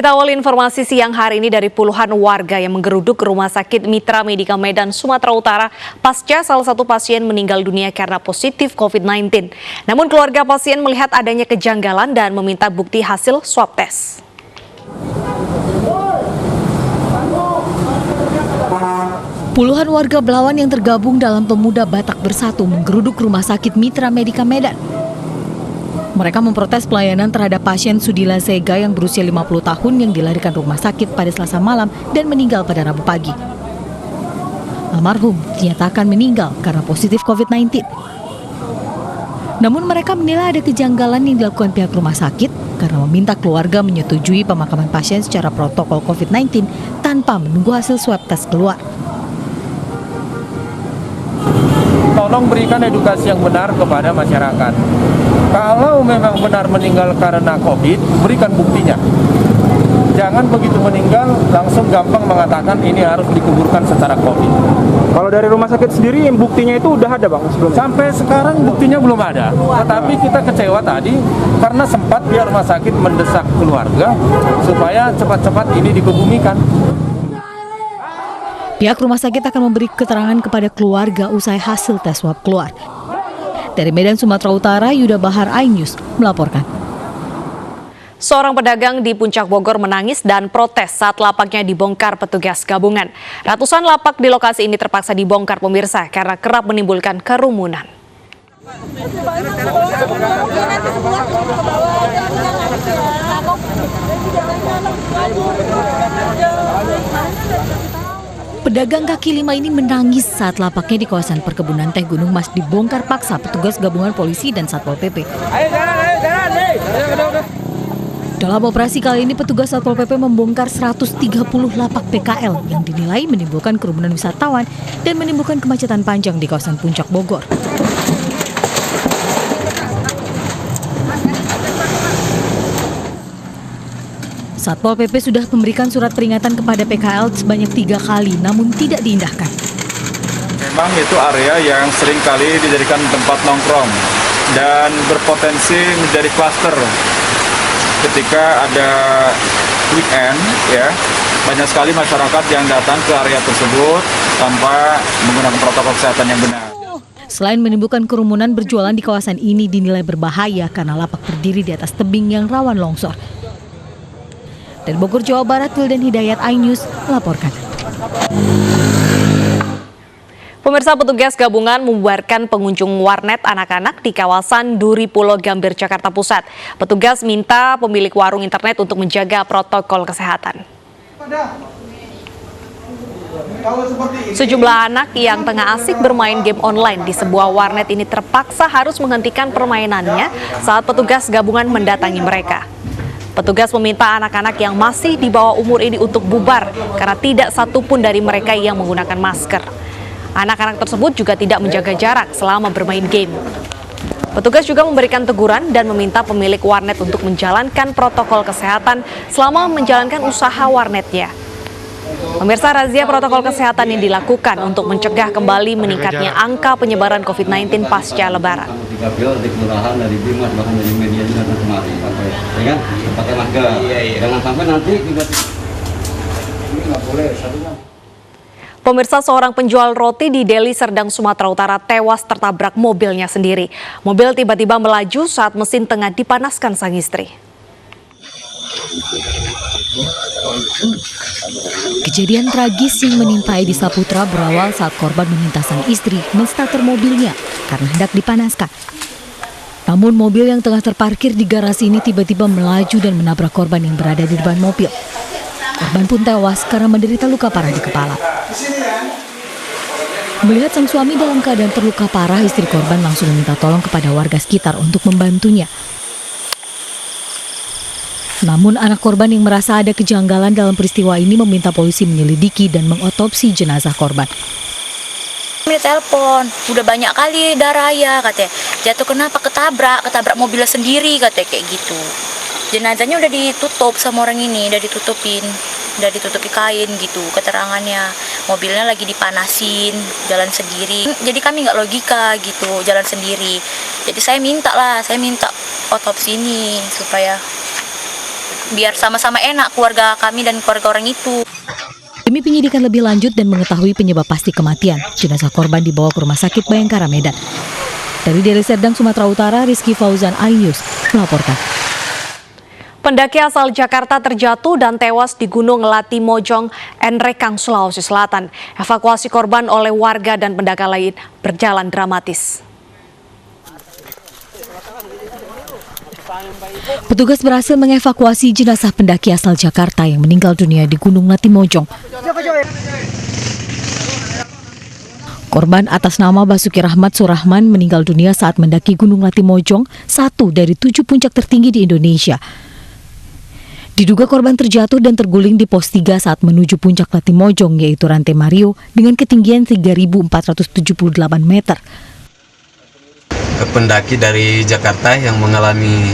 Kita awali informasi siang hari ini dari puluhan warga yang menggeruduk Rumah Sakit Mitra Medika Medan, Sumatera Utara pasca salah satu pasien meninggal dunia karena positif COVID-19. Namun keluarga pasien melihat adanya kejanggalan dan meminta bukti hasil swab tes. Puluhan warga Belawan yang tergabung dalam Pemuda Batak Bersatu menggeruduk Rumah Sakit Mitra Medika Medan. Mereka memprotes pelayanan terhadap pasien Sudila Sega yang berusia 50 tahun yang dilarikan rumah sakit pada Selasa malam dan meninggal pada Rabu pagi. Almarhum dinyatakan meninggal karena positif COVID-19. Namun mereka menilai ada kejanggalan yang dilakukan pihak rumah sakit karena meminta keluarga menyetujui pemakaman pasien secara protokol COVID-19 tanpa menunggu hasil swab tes keluar. Tolong berikan edukasi yang benar kepada masyarakat. Kalau memang benar meninggal karena COVID, berikan buktinya. Jangan begitu meninggal langsung gampang mengatakan ini harus dikuburkan secara COVID. Kalau dari rumah sakit sendiri buktinya itu udah ada Bang sebelumnya? Sampai sekarang buktinya belum ada. Tetapi kita kecewa tadi karena sempat pihak rumah sakit mendesak keluarga supaya cepat-cepat ini dikebumikan. Pihak rumah sakit akan memberi keterangan kepada keluarga usai hasil tes swab keluar. Dari Medan, Sumatera Utara, Yuda Bahar, iNews melaporkan. Seorang pedagang di Puncak Bogor menangis dan protes saat lapaknya dibongkar petugas gabungan. Ratusan lapak di lokasi ini terpaksa dibongkar pemirsa karena kerap menimbulkan kerumunan. Pedagang kaki lima ini menangis saat lapaknya di kawasan perkebunan teh Gunung Mas dibongkar paksa petugas gabungan polisi dan Satpol PP. Dalam operasi kali ini petugas Satpol PP membongkar 130 lapak PKL yang dinilai menimbulkan kerumunan wisatawan dan menimbulkan kemacetan panjang di kawasan Puncak Bogor. Satpol PP sudah memberikan surat peringatan kepada PKL sebanyak 3 kali, namun tidak diindahkan. Memang itu area yang sering kali dijadikan tempat nongkrong dan berpotensi menjadi klaster. Ketika ada weekend, ya banyak sekali masyarakat yang datang ke area tersebut tanpa menggunakan protokol kesehatan yang benar. Selain menimbulkan kerumunan, berjualan di kawasan ini dinilai berbahaya karena lapak berdiri di atas tebing yang rawan longsor. Dari Bogor, Jawa Barat, Wildan Hidayat, iNews melaporkan. Pemirsa, petugas gabungan membubarkan pengunjung warnet anak-anak di kawasan Duri Pulau Gambir, Jakarta Pusat. Petugas minta pemilik warung internet untuk menjaga protokol kesehatan. Sejumlah anak yang tengah asik bermain game online di sebuah warnet ini terpaksa harus menghentikan permainannya saat petugas gabungan mendatangi mereka. Petugas meminta anak-anak yang masih di bawah umur ini untuk bubar karena tidak satupun dari mereka yang menggunakan masker. Anak-anak tersebut juga tidak menjaga jarak selama bermain game. Petugas juga memberikan teguran dan meminta pemilik warnet untuk menjalankan protokol kesehatan selama menjalankan usaha warnetnya. Pemirsa, razia protokol kesehatan yang dilakukan untuk mencegah kembali meningkatnya angka penyebaran COVID-19 pasca Lebaran. Di kelurahan, dari Bimas, bahkan dari media juga kemarin pakai masker. Jangan sampai nanti ini nggak boleh. Pemirsa, seorang penjual roti di Deli Serdang, Sumatera Utara tewas tertabrak mobilnya sendiri. Mobil tiba-tiba melaju saat mesin tengah dipanaskan sang istri. Kejadian tragis yang menimpa Edi Saputra berawal saat korban meminta sang istri menstarter mobilnya karena hendak dipanaskan. Namun mobil yang tengah terparkir di garasi ini tiba-tiba melaju dan menabrak korban yang berada di depan mobil. Korban pun tewas karena menderita luka parah di kepala. Melihat sang suami dalam keadaan terluka parah, istri korban langsung meminta tolong kepada warga sekitar untuk membantunya. Namun anak korban yang merasa ada kejanggalan dalam peristiwa ini meminta polisi menyelidiki dan mengotopsi jenazah korban. Kami telepon, udah banyak kali darah ya katanya. Jatuh kenapa? Ketabrak mobilnya sendiri katanya kayak gitu. Jenazahnya udah ditutup sama orang ini, udah ditutupi kain gitu keterangannya. Mobilnya lagi dipanasin, jalan sendiri. Jadi kami nggak logika gitu, jalan sendiri. Jadi saya minta otopsi ini supaya biar sama-sama enak keluarga kami dan keluarga orang itu. Demi penyidikan lebih lanjut dan mengetahui penyebab pasti kematian, jenazah korban dibawa ke Rumah Sakit Bayangkara Medan. Dari Deli Serdang, Sumatera Utara, Rizky Fauzan, iNews melaporkan. Pendaki asal Jakarta terjatuh dan tewas di Gunung Latimojong, Enrekang, Sulawesi Selatan. Evakuasi korban oleh warga dan pendaki lain berjalan dramatis. Petugas berhasil mengevakuasi jenazah pendaki asal Jakarta yang meninggal dunia di Gunung Latimojong. Korban atas nama Basuki Rahmat Surahman meninggal dunia saat mendaki Gunung Latimojong, satu dari 7 puncak tertinggi di Indonesia. Diduga korban terjatuh dan terguling di pos 3 saat menuju puncak Latimojong, yaitu Rantai Mario dengan ketinggian 3.478 meter. Pendaki dari Jakarta yang mengalami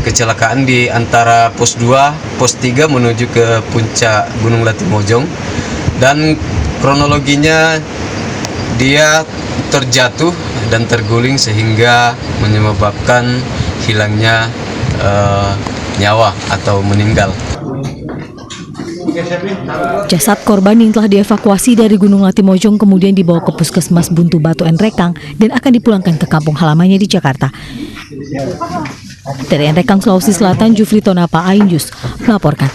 kecelakaan di antara pos 2, pos 3 menuju ke puncak Gunung Latimojong, dan kronologinya dia terjatuh dan terguling sehingga menyebabkan hilangnya nyawa atau meninggal. Jasad korban yang telah dievakuasi dari Gunung Latimojong kemudian dibawa ke Puskesmas Buntu Batu Enrekang dan akan dipulangkan ke kampung halamannya di Jakarta. Dari Enrekang, Sulawesi Selatan, Jufri Tonapa, iNews melaporkan.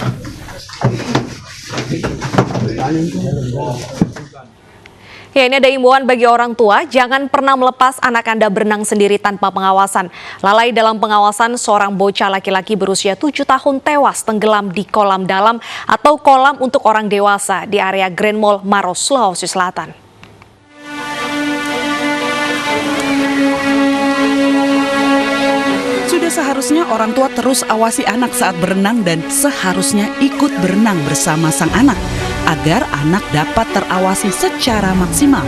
Ya, ini ada imbauan bagi orang tua, jangan pernah melepas anak Anda berenang sendiri tanpa pengawasan. Lalai dalam pengawasan, seorang bocah laki-laki berusia 7 tahun tewas tenggelam di kolam dalam atau kolam untuk orang dewasa di area Grand Mall Maros, Sulawesi Selatan. Sudah seharusnya orang tua terus awasi anak saat berenang dan seharusnya ikut berenang bersama sang anak agar anak dapat terawasi secara maksimal.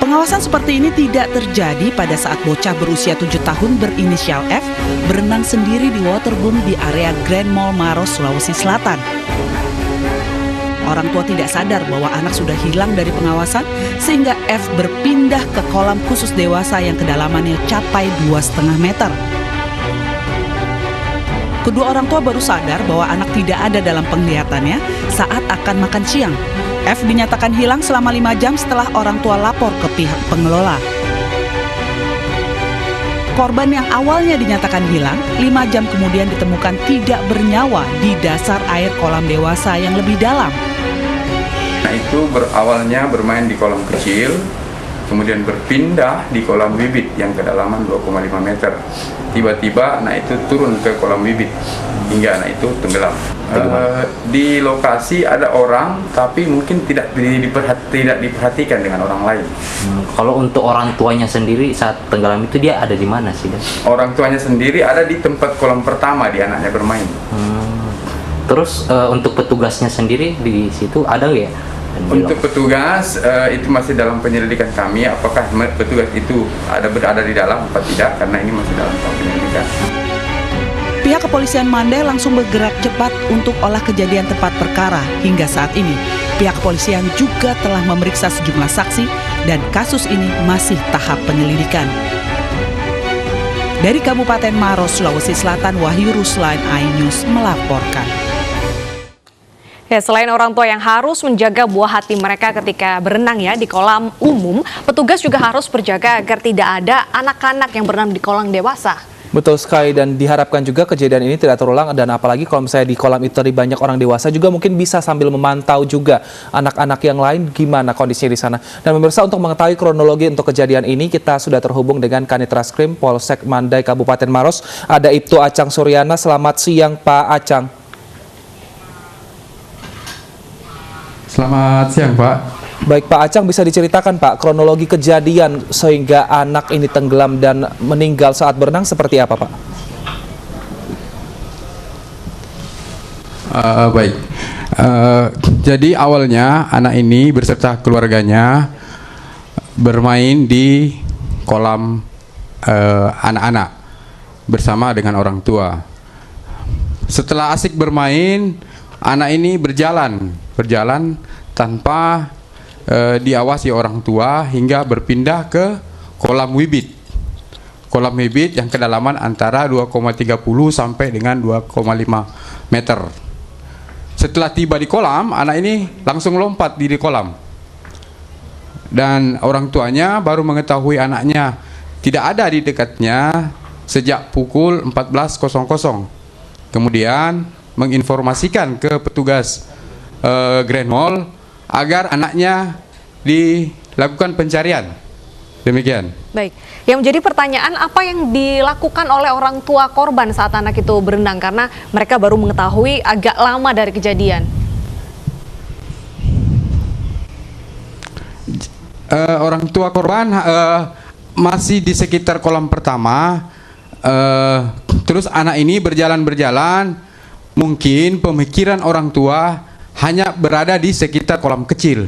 Pengawasan seperti ini tidak terjadi pada saat bocah berusia 7 tahun berinisial F berenang sendiri di waterboom di area Grand Mall Maros, Sulawesi Selatan. Orang tua tidak sadar bahwa anak sudah hilang dari pengawasan sehingga F berpindah ke kolam khusus dewasa yang kedalamannya capai 2,5 meter. Kedua orang tua baru sadar bahwa anak tidak ada dalam penglihatannya saat akan makan siang. F dinyatakan hilang selama 5 jam setelah orang tua lapor ke pihak pengelola. Korban yang awalnya dinyatakan hilang, 5 jam kemudian ditemukan tidak bernyawa di dasar air kolam dewasa yang lebih dalam. Nah, itu berawalnya bermain di kolam kecil, kemudian berpindah di kolam bibit yang kedalaman 2,5 meter. Tiba-tiba anak itu turun ke kolam bibit hingga anak itu tenggelam. Di lokasi ada orang, tapi mungkin tidak diperhatikan dengan orang lain. Kalau untuk orang tuanya sendiri saat tenggelam itu dia ada di mana sih? Orang tuanya sendiri ada di tempat kolam pertama di anaknya bermain. Terus untuk petugasnya sendiri di situ ada nggak ya? Untuk petugas itu masih dalam penyelidikan kami, apakah petugas itu berada di dalam atau tidak, karena ini masih dalam penyelidikan. Pihak kepolisian Mandai langsung bergerak cepat untuk olah kejadian tempat perkara. Hingga saat ini, pihak kepolisian juga telah memeriksa sejumlah saksi dan kasus ini masih tahap penyelidikan. Dari Kabupaten Maros, Sulawesi Selatan, Wahyu Ruslan, iNews melaporkan. Ya, selain orang tua yang harus menjaga buah hati mereka ketika berenang ya di kolam umum, petugas juga harus berjaga agar tidak ada anak-anak yang berenang di kolam dewasa. Betul sekali, dan diharapkan juga kejadian ini tidak terulang, dan apalagi kalau misalnya di kolam itu tadi banyak orang dewasa juga mungkin bisa sambil memantau juga anak-anak yang lain gimana kondisinya di sana. Dan pemirsa, untuk mengetahui kronologi untuk kejadian ini kita sudah terhubung dengan Kanit Raskrim Polsek Mandai Kabupaten Maros. Ada Ibtu Acang Suryana. Selamat siang Pak Acang. Selamat siang Pak. Baik Pak Acang, bisa diceritakan Pak kronologi kejadian sehingga anak ini tenggelam dan meninggal saat berenang seperti apa Pak? Baik, jadi awalnya anak ini beserta keluarganya bermain di kolam anak-anak bersama dengan orang tua. Setelah asik bermain, anak ini berjalan tanpa diawasi orang tua hingga berpindah ke kolam bibit. kolam bibit yang kedalaman antara 2,30 sampai dengan 2,5 meter. Setelah tiba di kolam, anak ini langsung lompat di kolam. Dan orang tuanya baru mengetahui anaknya tidak ada di dekatnya sejak pukul 14.00. Kemudian menginformasikan ke petugas Grand Mall agar anaknya dilakukan pencarian. Demikian. Baik, yang menjadi pertanyaan apa yang dilakukan oleh orang tua korban saat anak itu berenang karena mereka baru mengetahui agak lama dari kejadian. Orang tua korban masih di sekitar kolam pertama. Terus anak ini berjalan-berjalan, mungkin pemikiran orang tua hanya berada di sekitar kolam kecil.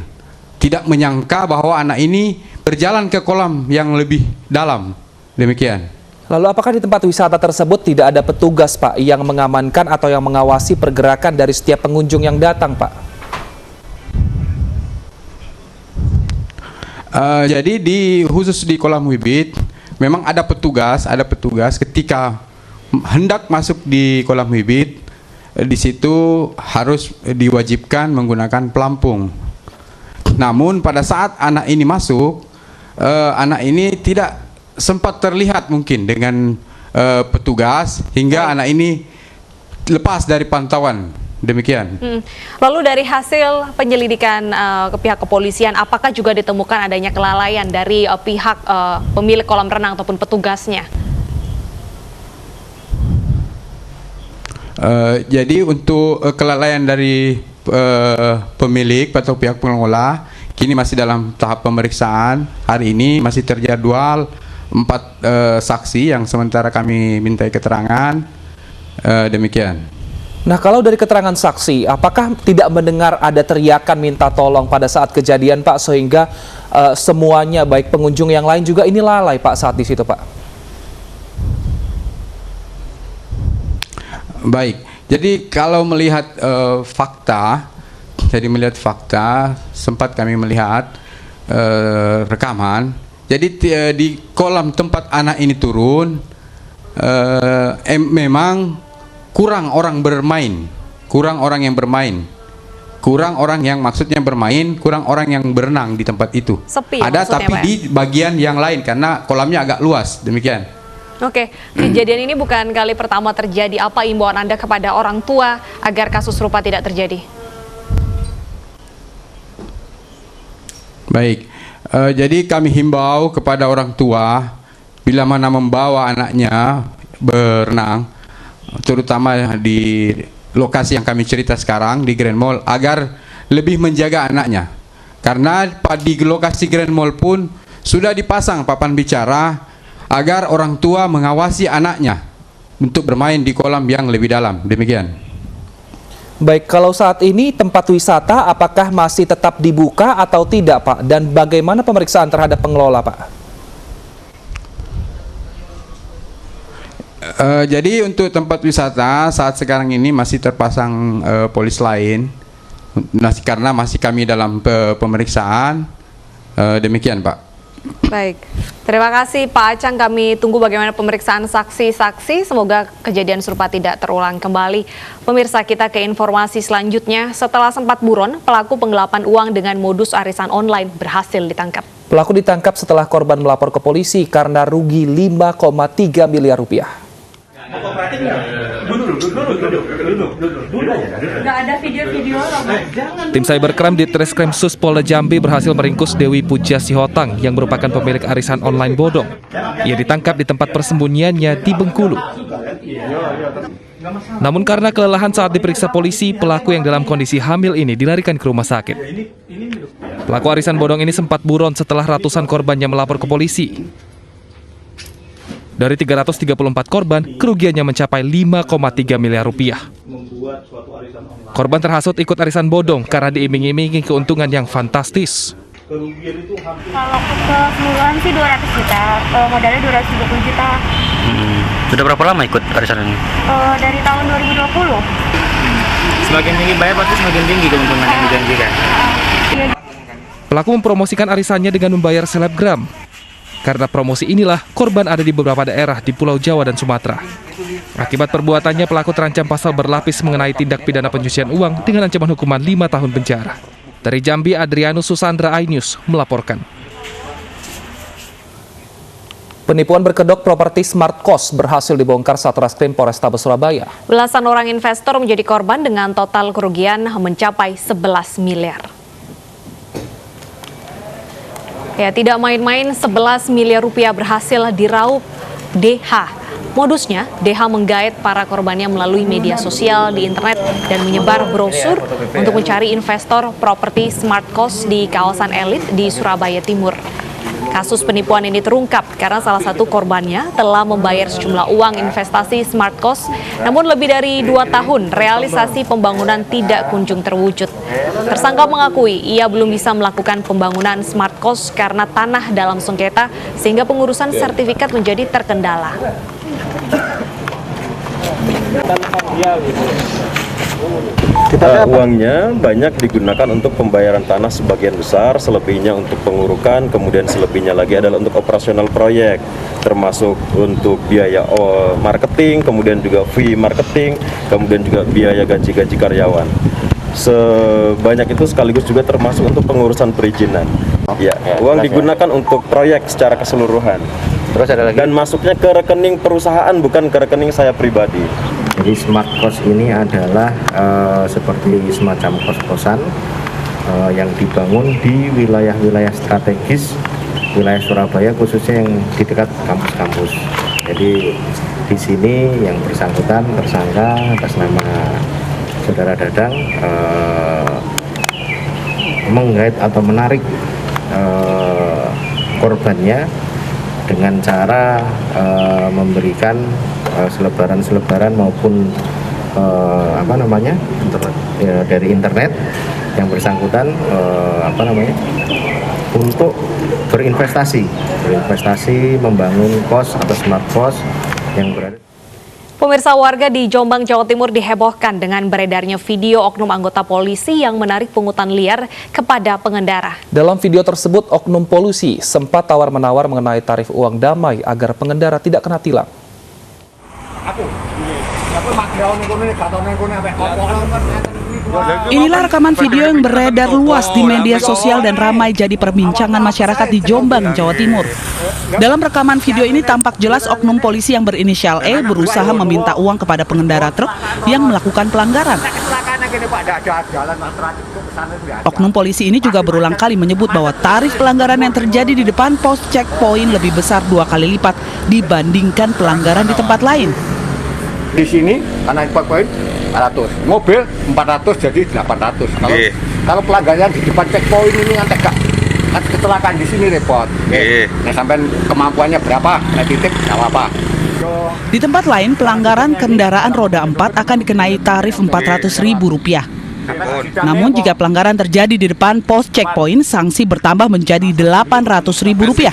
Tidak menyangka bahwa anak ini berjalan ke kolam yang lebih dalam. Demikian. Lalu apakah di tempat wisata tersebut tidak ada petugas, Pak, yang mengamankan atau yang mengawasi pergerakan dari setiap pengunjung yang datang, Pak? Jadi khusus di kolam bibit memang ada petugas ketika hendak masuk di kolam bibit, di situ harus diwajibkan menggunakan pelampung. Namun pada saat anak ini masuk, anak ini tidak sempat terlihat mungkin dengan petugas hingga anak ini lepas dari pantauan. Demikian. Lalu dari hasil penyelidikan ke pihak kepolisian, apakah juga ditemukan adanya kelalaian dari pihak pemilik kolam renang ataupun petugasnya? Jadi untuk kelalaian dari pemilik atau pihak pengelola kini masih dalam tahap pemeriksaan. Hari ini masih terjadwal 4 saksi yang sementara kami mintai keterangan. Demikian. Nah, kalau dari keterangan saksi, apakah tidak mendengar ada teriakan minta tolong pada saat kejadian, Pak, sehingga semuanya baik pengunjung yang lain juga ini lalai, Pak, saat di situ, Pak? Baik. Jadi kalau melihat fakta, sempat kami melihat rekaman. Jadi di kolam tempat anak ini turun, memang kurang orang bermain, kurang orang yang bermain, kurang orang yang maksudnya bermain, kurang orang yang berenang di tempat itu. Sepi, ada maksudnya, tapi Pak, di bagian yang lain karena kolamnya agak luas. Demikian. Oke, kejadian ini bukan kali pertama terjadi. Apa imbauan Anda kepada orang tua agar kasus serupa tidak terjadi? Baik, jadi kami himbau kepada orang tua bila mana membawa anaknya berenang, terutama di lokasi yang kami cerita sekarang di Grand Mall, agar lebih menjaga anaknya. Karena di lokasi Grand Mall pun sudah dipasang papan bicara agar orang tua mengawasi anaknya untuk bermain di kolam yang lebih dalam. Demikian. Baik, kalau saat ini tempat wisata apakah masih tetap dibuka atau tidak, Pak? Dan bagaimana pemeriksaan terhadap pengelola, Pak? Jadi untuk tempat wisata saat sekarang ini masih terpasang polis lain, karena masih kami dalam pemeriksaan. Demikian, Pak. Baik, terima kasih Pak Acang. Kami tunggu bagaimana pemeriksaan saksi-saksi. Semoga kejadian serupa tidak terulang kembali. Pemirsa, kita ke informasi selanjutnya. Setelah sempat buron, pelaku penggelapan uang dengan modus arisan online berhasil ditangkap. Pelaku ditangkap setelah korban melapor ke polisi karena rugi 5,3 miliar rupiah. Nggak ada video-video loh. Tim Cybercrime di Treskrim Sus Polda Jambi berhasil meringkus Dewi Puja Sihotang yang merupakan pemilik arisan online bodong. Ia ditangkap di tempat persembunyiannya di Bengkulu. Namun karena kelelahan saat diperiksa polisi, pelaku yang dalam kondisi hamil ini dilarikan ke rumah sakit. Pelaku arisan bodong ini sempat buron setelah ratusan korbannya melapor ke polisi. Dari 334 korban, kerugiannya mencapai 5,3 miliar rupiah. Korban terhasut ikut arisan bodong karena diiming-imingi keuntungan yang fantastis. Kalau keseluruhan sih 200 juta, modalnya 220 juta. Sudah berapa lama ikut arisan ini? Dari tahun 2020. Semakin tinggi bayar pasti semakin tinggi keuntungan yang dijanjikan. Pelaku mempromosikan arisannya dengan membayar selebgram. Karena promosi inilah, korban ada di beberapa daerah di Pulau Jawa dan Sumatera. Akibat perbuatannya, pelaku terancam pasal berlapis mengenai tindak pidana pencucian uang dengan ancaman hukuman 5 tahun penjara. Dari Jambi, Adrianus Susandra, iNews melaporkan. Penipuan berkedok properti Smart Coast berhasil dibongkar Satreskrim Polrestabes Surabaya. Belasan orang investor menjadi korban dengan total kerugian mencapai 11 miliar. Ya, tidak main-main, 11 miliar rupiah berhasil diraup DH. Modusnya, DH menggait para korbannya melalui media sosial di internet dan menyebar brosur untuk mencari investor properti Smart Coast di kawasan elit di Surabaya Timur. Kasus penipuan ini terungkap karena salah satu korbannya telah membayar sejumlah uang investasi Smart Coast, namun lebih dari 2 tahun realisasi pembangunan tidak kunjung terwujud. Tersangka mengakui ia belum bisa melakukan pembangunan Smart Coast karena tanah dalam sengketa sehingga pengurusan sertifikat menjadi terkendala. Uangnya banyak digunakan untuk pembayaran tanah sebagian besar, selebihnya untuk pengurukan, kemudian selebihnya lagi adalah untuk operasional proyek, termasuk untuk biaya marketing, kemudian juga fee marketing, kemudian juga biaya gaji-gaji karyawan. Sebanyak itu sekaligus juga termasuk untuk pengurusan perizinan. Ya, uang digunakan untuk proyek secara keseluruhan. Terus ada lagi? Dan masuknya ke rekening perusahaan, bukan ke rekening saya pribadi. Jadi Smart Coast ini adalah seperti semacam kos-kosan yang dibangun di wilayah-wilayah strategis wilayah Surabaya, khususnya yang di dekat kampus-kampus. Jadi di sini yang bersangkutan tersangka atas nama Saudara Dadang menggait atau menarik korbannya dengan cara memberikan selebaran maupun dari internet yang bersangkutan untuk berinvestasi membangun kos atau smart kos yang berada. Pemirsa, warga di Jombang, Jawa Timur dihebohkan dengan beredarnya video oknum anggota polisi yang menarik pungutan liar kepada pengendara. Dalam video tersebut, oknum polisi sempat tawar-menawar mengenai tarif uang damai agar pengendara tidak kena tilang. Inilah rekaman video yang beredar luas di media sosial dan ramai jadi perbincangan masyarakat di Jombang, Jawa Timur. Dalam rekaman video ini tampak jelas oknum polisi yang berinisial E berusaha meminta uang kepada pengendara truk yang melakukan pelanggaran. Oknum polisi ini juga berulang kali menyebut bahwa tarif pelanggaran yang terjadi di depan pos checkpoint lebih besar 2 kali lipat dibandingkan pelanggaran di tempat lain. Di sini karena checkpoint 400, mobil 400 jadi 800. Kalau pelanggaran di depan checkpoint ini kan kecelakaan di sini repot. Nah, sampai kemampuannya berapa? Nah, titik apa? Di tempat lain, pelanggaran kendaraan roda 4 akan dikenai tarif Rp400.000. Namun jika pelanggaran terjadi di depan pos checkpoint, sanksi bertambah menjadi Rp800.000.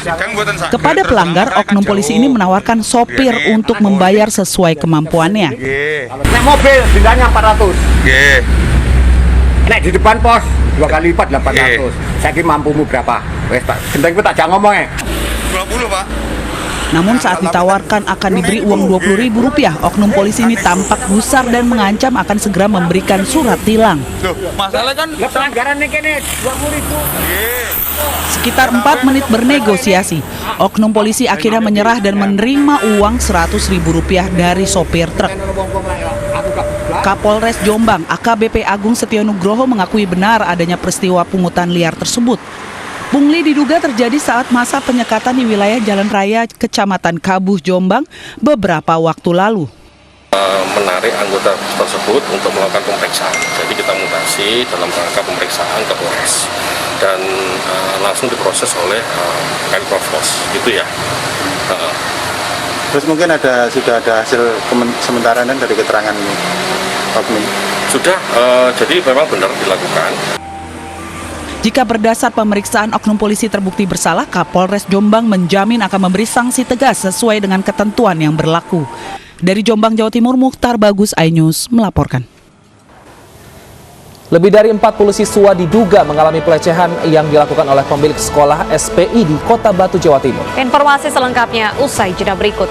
Kepada pelanggar, oknum polisi ini menawarkan sopir untuk membayar sesuai kemampuannya. Nek mobil dendanya 400. Nek di depan pos 2 kali lipat 800. Saiki mampumu berapa? Wes tak gendeng tak jangan ngomong 20, Pak. Namun saat ditawarkan akan diberi uang Rp20.000, oknum polisi ini tampak gusar dan mengancam akan segera memberikan surat tilang. Masalah kan pelanggaran ini 20.000. Sekitar 4 menit bernegosiasi, oknum polisi akhirnya menyerah dan menerima uang Rp100.000 dari sopir truk. Kapolres Jombang, AKBP Agung Setionugroho mengakui benar adanya peristiwa pungutan liar tersebut. Pungli diduga terjadi saat masa penyekatan di wilayah Jalan Raya Kecamatan Kabuh, Jombang beberapa waktu lalu. Menarik anggota tersebut untuk melakukan pemeriksaan. Jadi kita mutasi dalam rangka pemeriksaan ke Polres dan langsung diproses oleh Provos, gitu ya. Terus mungkin sudah ada hasil sementara dari keterangan ini? Sudah, jadi memang benar dilakukan. Jika berdasar pemeriksaan oknum polisi terbukti bersalah, Kapolres Jombang menjamin akan memberi sanksi tegas sesuai dengan ketentuan yang berlaku. Dari Jombang, Jawa Timur, Mukhtar Bagus, iNews melaporkan. Lebih dari 40 siswa diduga mengalami pelecehan yang dilakukan oleh pemilik sekolah SPI di Kota Batu, Jawa Timur. Informasi selengkapnya usai jeda berikut.